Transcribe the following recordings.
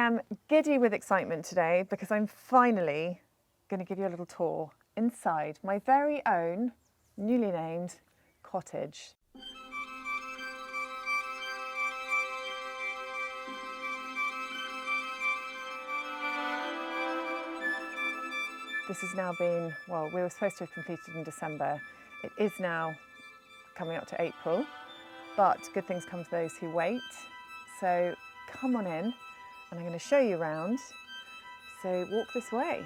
am giddy with excitement today because I'm finally going to give you a little tour inside my very own, newly named cottage. This has now been, well, we were supposed to have completed in December. It is now coming up to April, but good things come to those who wait. So come on in and I'm going to show you around. So walk this way.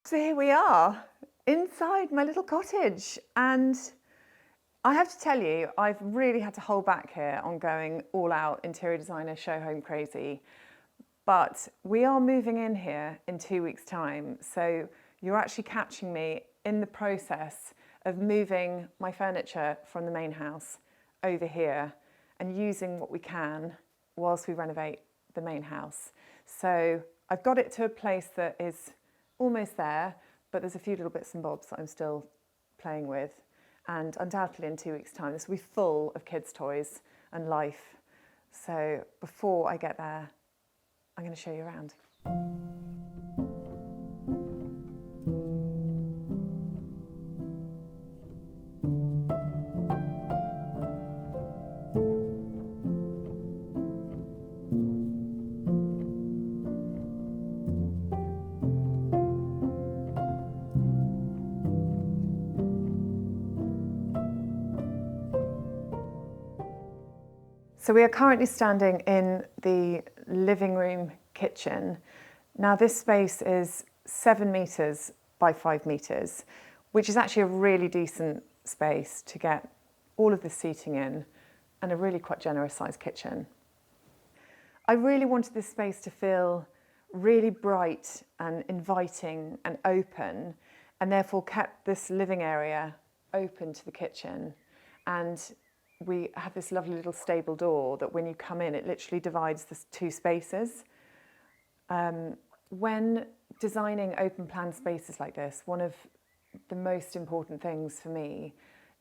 So here we are, inside my little cottage, and I have to tell you, I've really had to hold back here on going all out interior designer show home crazy, but we are moving in here in 2 weeks' time, so you're actually catching me in the process of moving my furniture from the main house over here and using what we can whilst we renovate the main house. So I've got it to a place that is almost there, but there's a few little bits and bobs that I'm still playing with. And undoubtedly in 2 weeks' time, this will be full of kids' toys and life. So before I get there, I'm going to show you around. So we are currently standing in the living room kitchen. Now this space is 7 metres by 5 metres, which is actually a really decent space to get all of the seating in and a really quite generous sized kitchen. I really wanted this space to feel really bright and inviting and open, and therefore kept this living area open to the kitchen. And we have this lovely little stable door that when you come in, it literally divides the two spaces. When designing open plan spaces like this, one of the most important things for me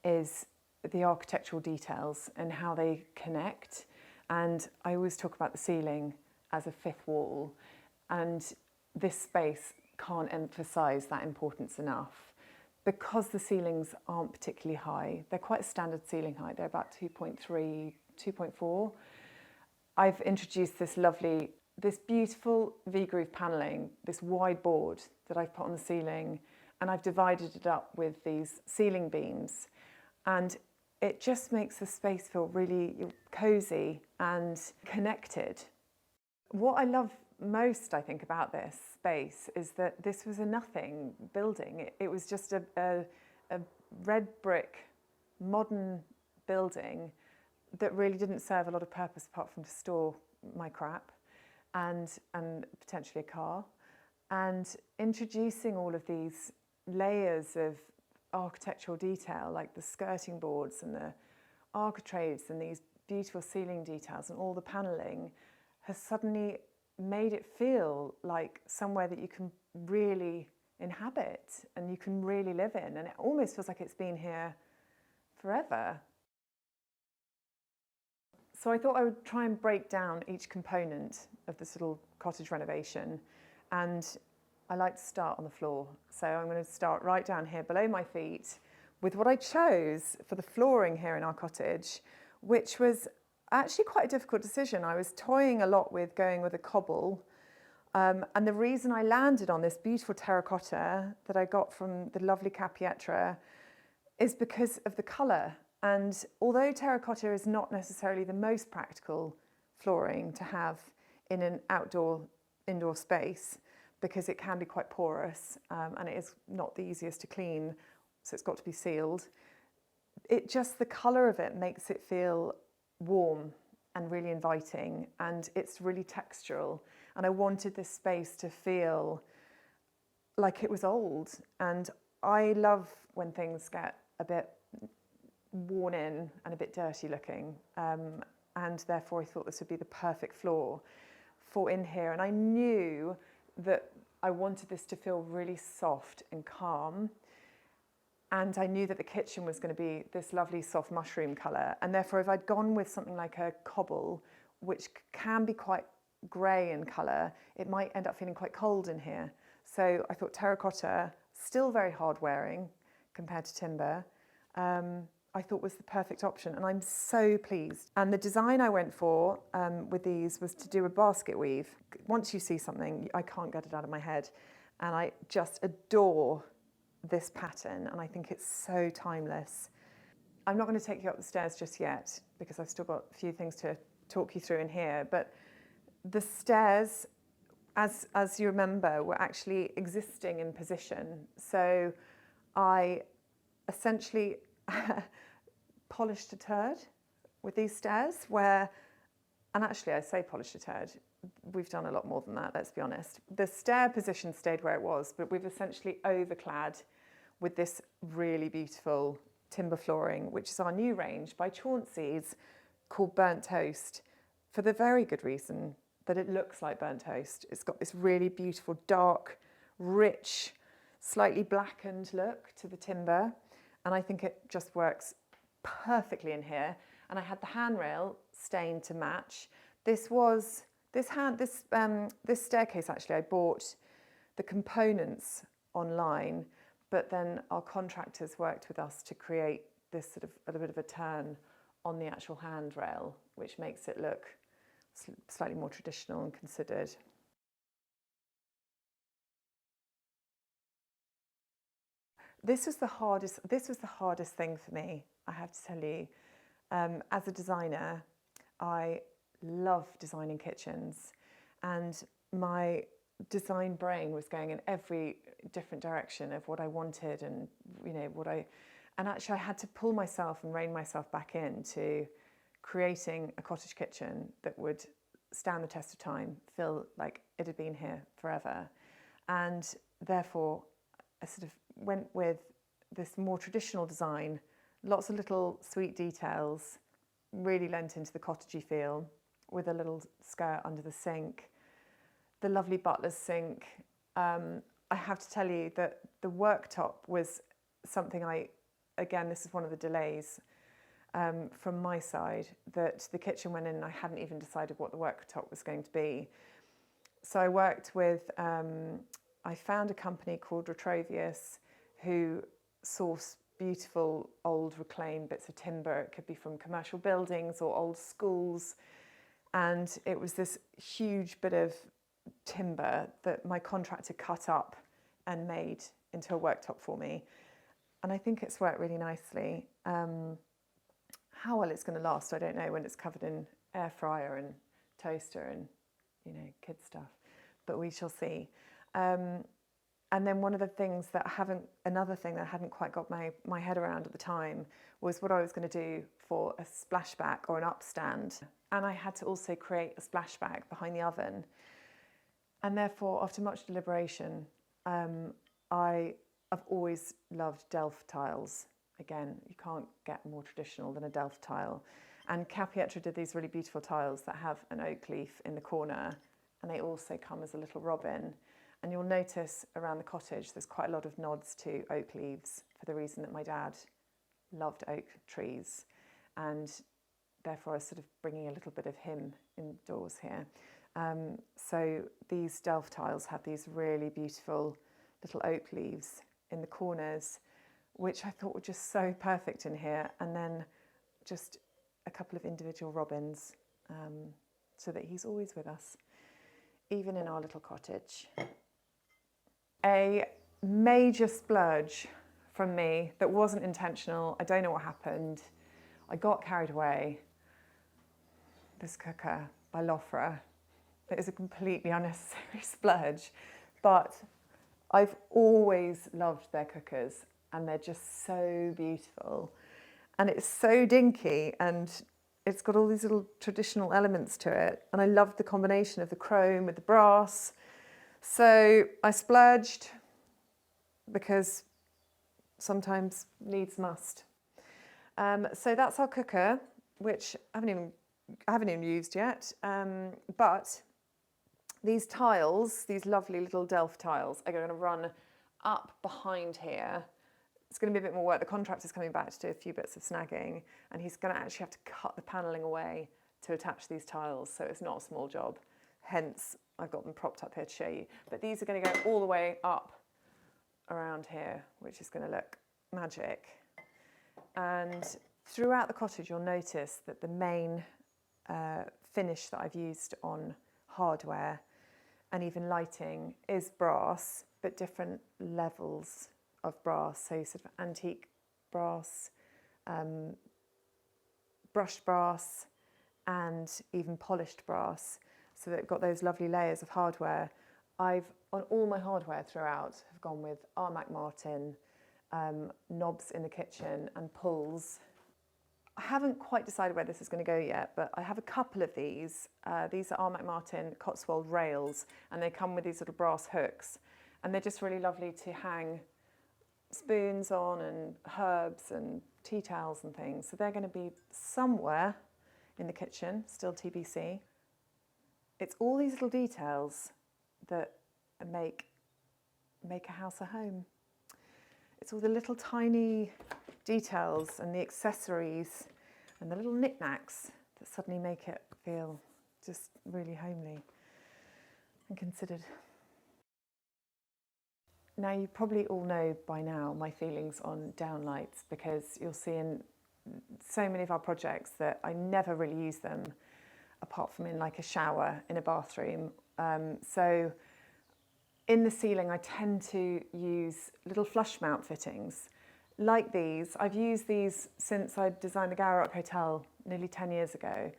is the architectural details and how they connect. And I always talk about the ceiling as a fifth wall, and this space can't emphasize that importance enough. Because the ceilings aren't particularly high, they're quite a standard ceiling height, they're about 2.3, 2.4. I've introduced this beautiful V-groove panelling, this wide board that I've put on the ceiling, and I've divided it up with these ceiling beams. And it just makes the space feel really cozy and connected. What I love most, I think, about this space is that this was a nothing building. It was just a red brick modern building that really didn't serve a lot of purpose apart from to store my crap and potentially a car. And introducing all of these layers of architectural detail, like the skirting boards and the architraves and these beautiful ceiling details and all the panelling, has suddenly made it feel like somewhere that you can really inhabit and you can really live in, and it almost feels like it's been here forever. So I thought I would try and break down each component of this little cottage renovation, and I like to start on the floor. So I'm going to start right down here below my feet with what I chose for the flooring here in our cottage, which was actually quite a difficult decision. I was toying a lot with going with a cobble, and the reason I landed on this beautiful terracotta that I got from the lovely Capietra is because of the colour. And although terracotta is not necessarily the most practical flooring to have in an indoor space, because it can be quite porous, and it is not the easiest to clean, so it's got to be sealed. The colour of it makes it feel warm and really inviting, and it's really textural. And I wanted this space to feel like it was old. And I love when things get a bit worn in and a bit dirty looking, and therefore I thought this would be the perfect floor for in here. And I knew that I wanted this to feel really soft and calm, and I knew that the kitchen was going to be this lovely soft mushroom colour, and therefore if I'd gone with something like a cobble, which can be quite grey in colour, it might end up feeling quite cold in here. So I thought terracotta, still very hard wearing compared to timber, I thought was the perfect option, and I'm so pleased. And the design I went for with these was to do a basket weave. Once you see something, I can't get it out of my head, and I just adore this pattern, and I think it's so timeless. I'm not going to take you up the stairs just yet because I've still got a few things to talk you through in here, but the stairs, as you remember, were actually existing in position. So I essentially polished a turd with these stairs and actually I say polished a turd, we've done a lot more than that, let's be honest. The stair position stayed where it was, but we've essentially overclad with this really beautiful timber flooring, which is our new range by Chauncey's, called Burnt Toast, for the very good reason that it looks like burnt toast. It's got this really beautiful, dark, rich, slightly blackened look to the timber, and I think it just works perfectly in here. And I had the handrail stained to match. This staircase, actually, I bought the components online, but then our contractors worked with us to create this sort of a bit of a turn on the actual handrail, which makes it look slightly more traditional and considered. This was the hardest thing for me, I have to tell you. As a designer, I love designing kitchens, and my design brain was going in every different direction of what I wanted, and and actually I had to pull myself and rein myself back into creating a cottage kitchen that would stand the test of time, feel like it had been here forever. And therefore I sort of went with this more traditional design, lots of little sweet details, really lent into the cottagey feel, with a little skirt under the sink, the lovely butler's sink. I have to tell you that the worktop was something this is one of the delays from my side, that the kitchen went in and I hadn't even decided what the worktop was going to be. So I worked with, I found a company called Retrovius who source beautiful old reclaimed bits of timber. It could be from commercial buildings or old schools. And it was this huge bit of timber that my contractor cut up and made into a worktop for me. And I think it's worked really nicely. How well it's going to last, I don't know, when it's covered in air fryer and toaster and, kid stuff. But we shall see. And then another thing that I hadn't quite got my head around at the time was what I was going to do for a splashback or an upstand. And I had to also create a splashback behind the oven. And therefore, after much deliberation, I've always loved Delft tiles. Again, you can't get more traditional than a Delft tile. And Capietra did these really beautiful tiles that have an oak leaf in the corner, and they also come as a little robin. And you'll notice around the cottage there's quite a lot of nods to oak leaves, for the reason that my dad loved oak trees. And therefore I sort of bringing a little bit of him indoors here. So these delf tiles have these really beautiful little oak leaves in the corners, which I thought were just so perfect in here. And then just a couple of individual robins, so that he's always with us, even in our little cottage. A major splurge from me that wasn't intentional. I don't know what happened. I got carried away. This cooker by Lofra. It is a completely unnecessary splurge, but I've always loved their cookers and they're just so beautiful. And it's so dinky and it's got all these little traditional elements to it. And I loved the combination of the chrome with the brass. So I splurged because sometimes needs must. So that's our cooker, which I haven't even used yet. But these tiles, these lovely little delf tiles, are going to run up behind here. It's going to be a bit more work. The contractor's coming back to do a few bits of snagging, and he's going to actually have to cut the panelling away to attach these tiles, so it's not a small job. Hence, I've got them propped up here to show you. But these are going to go all the way up around here, which is going to look magic. And throughout the cottage, you'll notice that the main finish that I've used on hardware and even lighting is brass, but different levels of brass. So sort of antique brass, brushed brass, and even polished brass. So they've got those lovely layers of hardware. On all my hardware throughout, have gone with Armac Martin, knobs in the kitchen and pulls. I haven't quite decided where this is going to go yet, but I have a couple of these. These are Armac Martin Cotswold rails, and they come with these little brass hooks, and they're just really lovely to hang spoons on and herbs and tea towels and things. So they're going to be somewhere in the kitchen, still TBC. It's all these little details that make a house a home. It's all the little tiny details and the accessories and the little knickknacks that suddenly make it feel just really homely and considered. Now, you probably all know by now my feelings on downlights, because you'll see in so many of our projects that I never really use them apart from in like a shower in a bathroom. So in the ceiling, I tend to use little flush mount fittings like these. I've used these since I designed the Garrock Hotel nearly 10 years ago.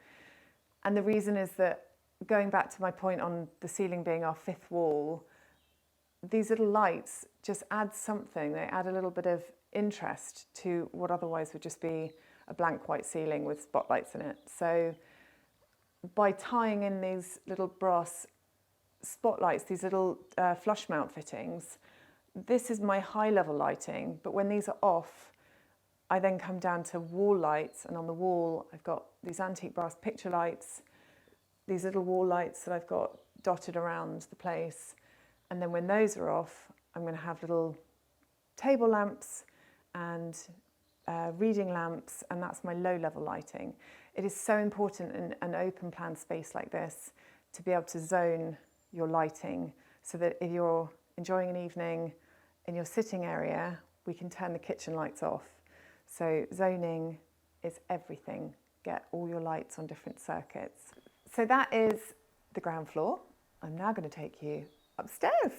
And the reason is that, going back to my point on the ceiling being our fifth wall, these little lights just add something. They add a little bit of interest to what otherwise would just be a blank white ceiling with spotlights in it. So by tying in these little brass spotlights, these little flush mount fittings, this is my high level lighting, but when these are off, I then come down to wall lights, and on the wall I've got these antique brass picture lights, these little wall lights that I've got dotted around the place. And then when those are off, I'm going to have little table lamps and reading lamps, and that's my low level lighting. It is so important in an open plan space like this to be able to zone your lighting, so that if you're enjoying an evening in your sitting area, we can turn the kitchen lights off. So zoning is everything. Get all your lights on different circuits. So that is the ground floor. I'm now going to take you upstairs.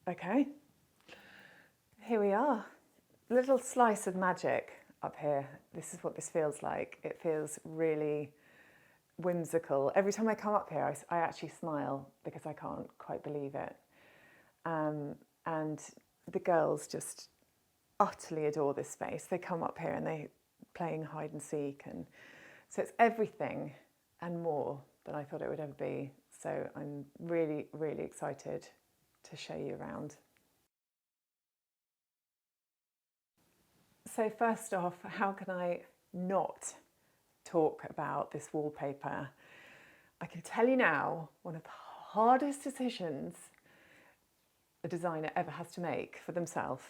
Okay, here we are. Little slice of magic up here. This is what this feels like. It feels really whimsical. Every time I come up here, I actually smile because I can't quite believe it. And the girls just utterly adore this space. They come up here and they're playing hide and seek, and so it's everything and more than I thought it would ever be. So I'm really, really excited to show you around. So first off, how can I not talk about this wallpaper? I can tell you now, one of the hardest decisions a designer ever has to make for themselves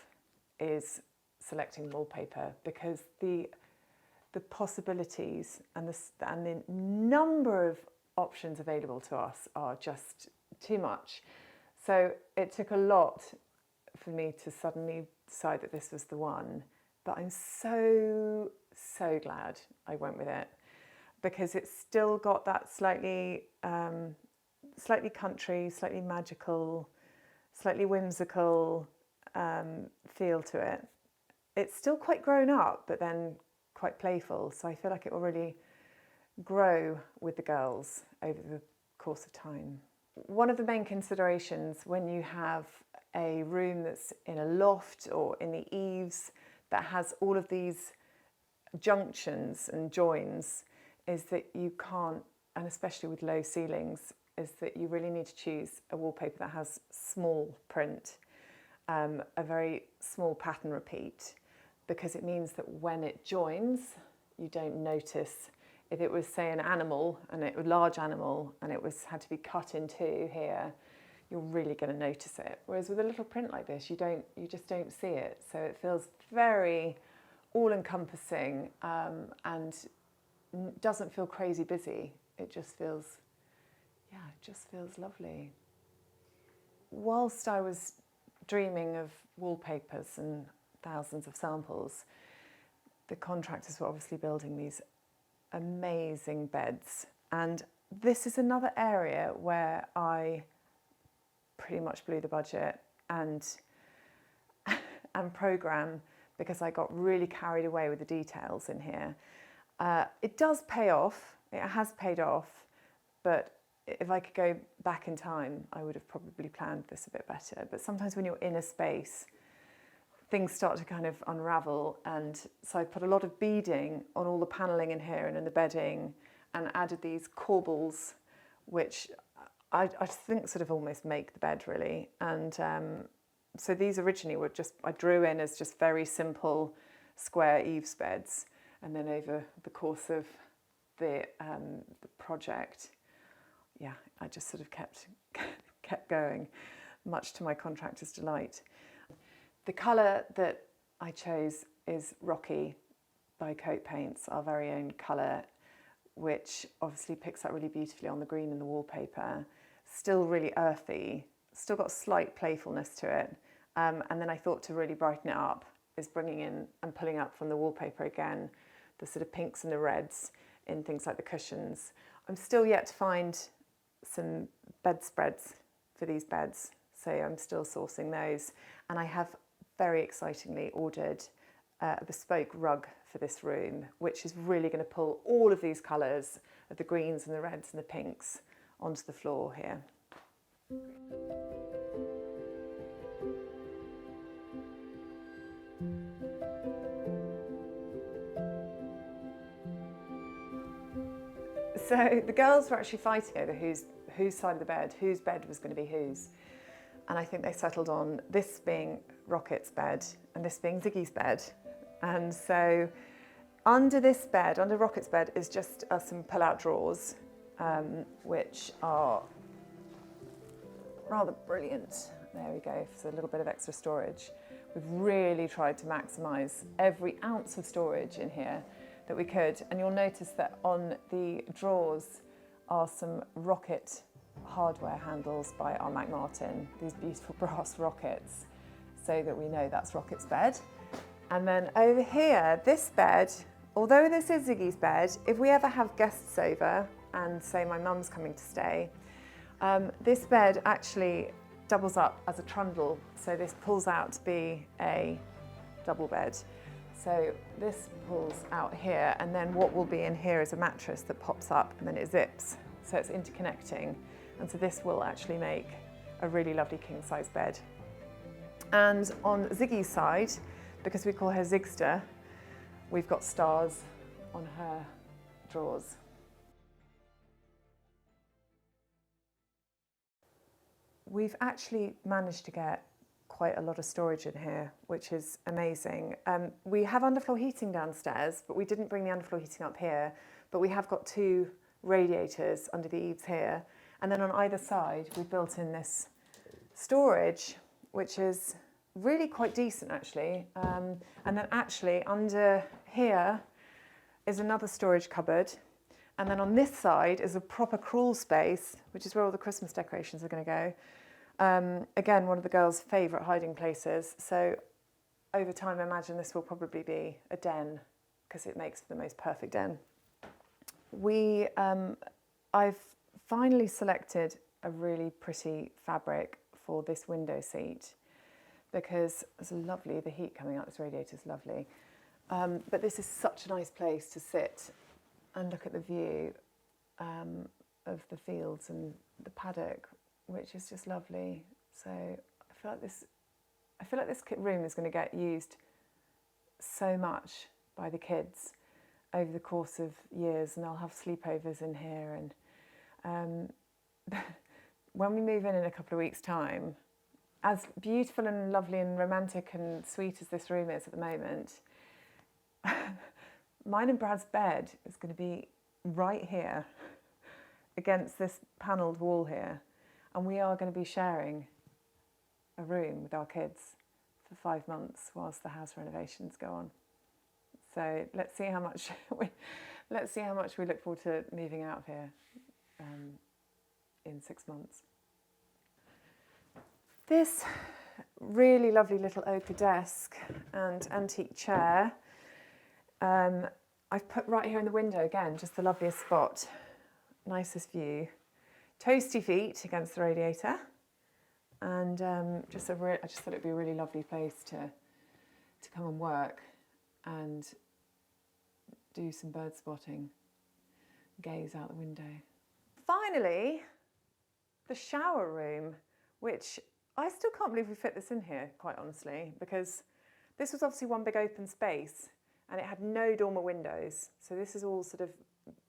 is selecting wallpaper, because the possibilities and the number of options available to us are just too much. So it took a lot for me to suddenly decide that this was the one, but I'm so glad I went with it, because it's still got that slightly country, slightly magical, slightly whimsical feel to it. It's still quite grown up, but then quite playful. So I feel like it will really grow with the girls over the course of time. One of the main considerations when you have a room that's in a loft or in the eaves that has all of these junctions and joins is that you can't, and especially with low ceilings, is that you really need to choose a wallpaper that has small print, a very small pattern repeat, because it means that when it joins, you don't notice. If it was, say, an animal, and a large animal, and it had to be cut in two here, you're really going to notice it. Whereas with a little print like this, you just don't see it. So it feels very all-encompassing, and doesn't feel crazy busy. It just feels lovely. Whilst I was dreaming of wallpapers and thousands of samples, the contractors were obviously building these amazing beds. And this is another area where I pretty much blew the budget and programme, because I got really carried away with the details in here. It does pay off, it has paid off, but if I could go back in time, I would have probably planned this a bit better. But sometimes when you're in a space, things start to kind of unravel, and so I put a lot of beading on all the panelling in here and in the bedding, and added these corbels, which I think sort of almost make the bed really. And so these originally were just, I drew in as just very simple square eaves beds, and then over the course of the project, I just sort of kept going, much to my contractor's delight. The colour that I chose is Rocky by Coat Paints, our very own colour, which obviously picks up really beautifully on the green in the wallpaper. Still really earthy, still got slight playfulness to it. And then I thought to really brighten it up is bringing in and pulling up from the wallpaper again the sort of pinks and the reds in things like the cushions. I'm still yet to find some bedspreads for these beds, so I'm still sourcing those. And I have very excitingly ordered a bespoke rug for this room, which is really going to pull all of these colours of the greens and the reds and the pinks onto the floor here. So the girls were actually fighting over whose side of the bed, whose bed was going to be whose. And I think they settled on this being Rocket's bed and this being Ziggy's bed. And so under this bed, under Rocket's bed, is just some pull-out drawers, which are rather brilliant. There we go, for a little bit of extra storage. We've really tried to maximise every ounce of storage in here that we could. And you'll notice that on the drawers are some Rocket hardware handles by R. Martin, these beautiful brass rockets, so that we know that's Rocket's bed. And then over here, this bed, although this is Ziggy's bed, if we ever have guests over and say my mum's coming to stay, this bed actually doubles up as a trundle, so this pulls out to be a double bed. So this pulls out here, and then what will be in here is a mattress that pops up and then it zips. So it's interconnecting. And so this will actually make a really lovely king-size bed. And on Ziggy's side, because we call her Zigster, we've got stars on her drawers. We've actually managed to get quite a lot of storage in here, which is amazing. We have underfloor heating downstairs, but we didn't bring the underfloor heating up here, but we have got 2 radiators under the eaves here. And then on either side, we built in this storage, which is really quite decent actually. And then actually under here is another storage cupboard. And then on this side is a proper crawl space, which is where all the Christmas decorations are going to go. Again, one of the girls' favourite hiding places. So over time, I imagine this will probably be a den because it makes the most perfect den. I've finally selected a really pretty fabric for this window seat because it's lovely, the heat coming out this radiator is lovely. But this is such a nice place to sit and look at the view of the fields and the paddock, which is just lovely. So I feel like this room is going to get used so much by the kids over the course of years, and they'll have sleepovers in here. And when we move in a couple of weeks' time, as beautiful and lovely and romantic and sweet as this room is at the moment, mine and Brad's bed is going to be right here against this panelled wall here, and we are going to be sharing a room with our kids for 5 months whilst the house renovations go on. So let's see how much we look forward to moving out of here in 6 months. This really lovely little ochre desk and antique chair I've put right here in the window again, just the loveliest spot, nicest view. Toasty feet against the radiator, and I just thought it'd be a really lovely place to come and work and do some bird spotting, gaze out the window. Finally, the shower room, which I still can't believe we fit this in here, quite honestly, because this was obviously one big open space and it had no dormer windows. So this is all sort of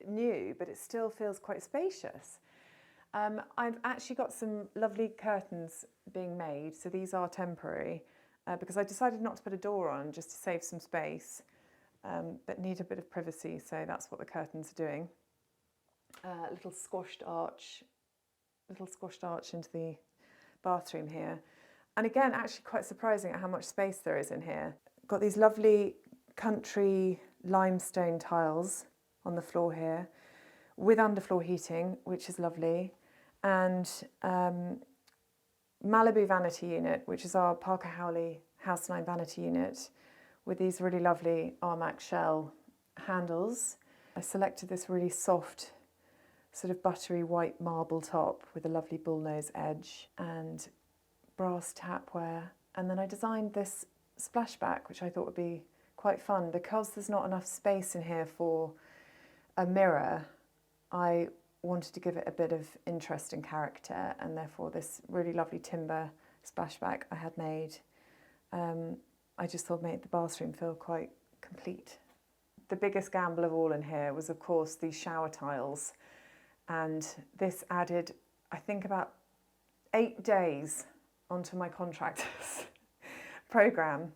new, but it still feels quite spacious. I've actually got some lovely curtains being made. So these are temporary because I decided not to put a door on just to save some space, but need a bit of privacy. So that's what the curtains are doing. Little squashed arch into the bathroom here. And again, actually quite surprising at how much space there is in here. Got these lovely country limestone tiles on the floor here with underfloor heating, which is lovely. And Malibu vanity unit, which is our Parker Howley House 9 vanity unit with these really lovely Armac shell handles. I selected this really soft sort of buttery white marble top with a lovely bullnose edge and brass tapware. And then I designed this splashback, which I thought would be quite fun because there's not enough space in here for a mirror. I wanted to give it a bit of interest and character, and therefore this really lovely timber splashback I had made. I just thought made the bathroom feel quite complete. The biggest gamble of all in here was, of course, these shower tiles. And this added, I think, about 8 days onto my contractor's programme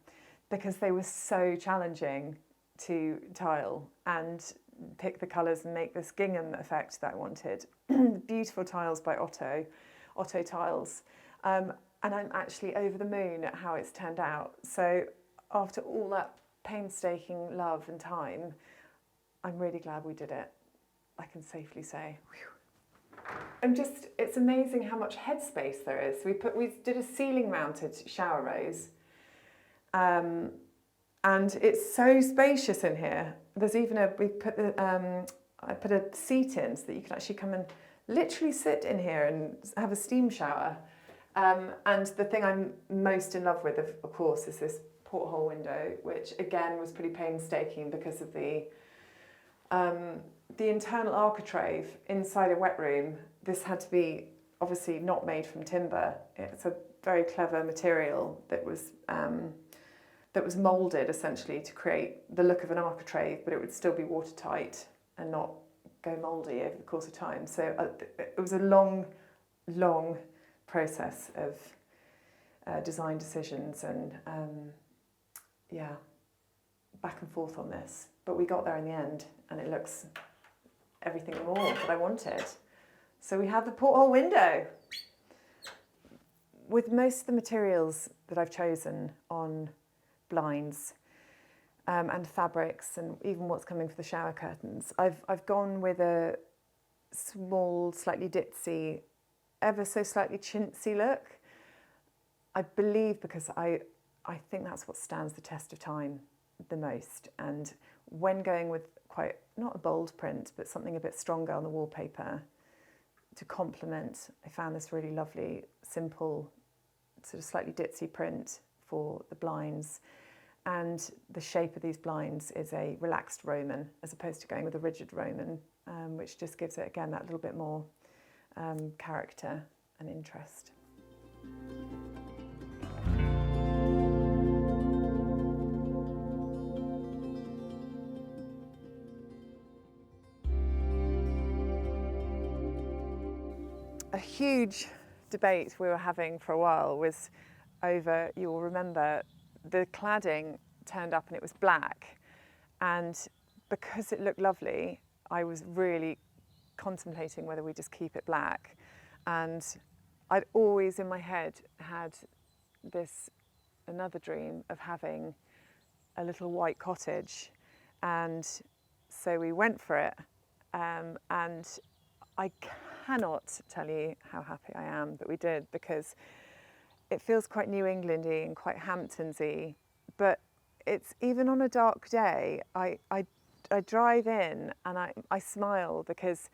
because they were so challenging to tile and pick the colours and make this gingham effect that I wanted. Beautiful tiles by Otto Tiles. And I'm actually over the moon at how it's turned out. So after all that painstaking love and time, I'm really glad we did it. I can safely say. It's amazing how much headspace there is. We did a ceiling mounted shower rose, and it's so spacious in here. There's even I put a seat in so that you can actually come and literally sit in here and have a steam shower. And the thing I'm most in love with, of course, is this porthole window, which again was pretty painstaking because of the internal architrave inside a wet room. This had to be obviously not made from timber. It's a very clever material that was moulded essentially to create the look of an architrave, but it would still be watertight and not go mouldy over the course of time. So it was a long process of design decisions and back and forth on this. But we got there in the end, and it looks everything and more that I wanted. So we have the porthole window. With most of the materials that I've chosen on blinds and fabrics, and even what's coming for the shower curtains, I've gone with a small, slightly ditzy, ever so slightly chintzy look. I believe because I think that's what stands the test of time the most. And when going with quite, not a bold print, but something a bit stronger on the wallpaper to complement, I found this really lovely, simple, sort of slightly ditzy print for the blinds. And the shape of these blinds is a relaxed Roman as opposed to going with a rigid Roman, which just gives it, again, that little bit more character and interest. A huge debate we were having for a while was over, you'll remember, the cladding turned up and it was black, and because it looked lovely, I was really contemplating whether we just keep it black. And I'd always in my head had another dream of having a little white cottage, and so we went for it, and I cannot tell you how happy I am that we did, because it feels quite New Englandy and quite Hamptonsy, but it's, even on a dark day, I drive in and I smile, because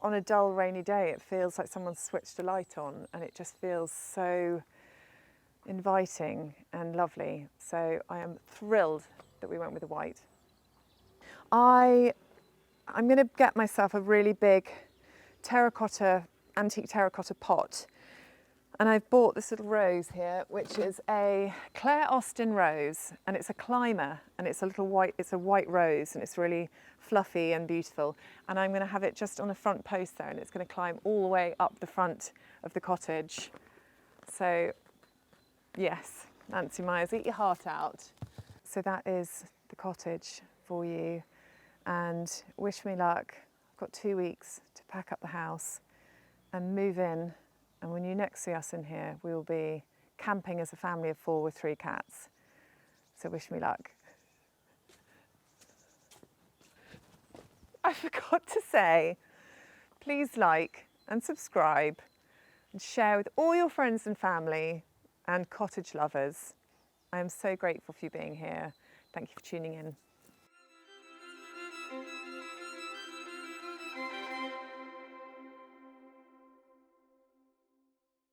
on a dull rainy day it feels like someone's switched a light on, and it just feels so inviting and lovely. So I am thrilled that we went with the white. I'm going to get myself a really big antique terracotta pot, and I've bought this little rose here, which is a Claire Austin rose, and it's a climber, and it's a white rose, and it's really fluffy and beautiful. And I'm going to have it just on a front post there, and it's going to climb all the way up the front of the cottage. So yes, Nancy Myers, eat your heart out. So that is the cottage for you, and wish me luck. I've got 2 weeks to pack up the house and move in. And when you next see us in here, we will be camping as a family of 4 with 3 cats. So wish me luck. I forgot to say, please like and subscribe and share with all your friends and family and cottage lovers. I am so grateful for you being here. Thank you for tuning in.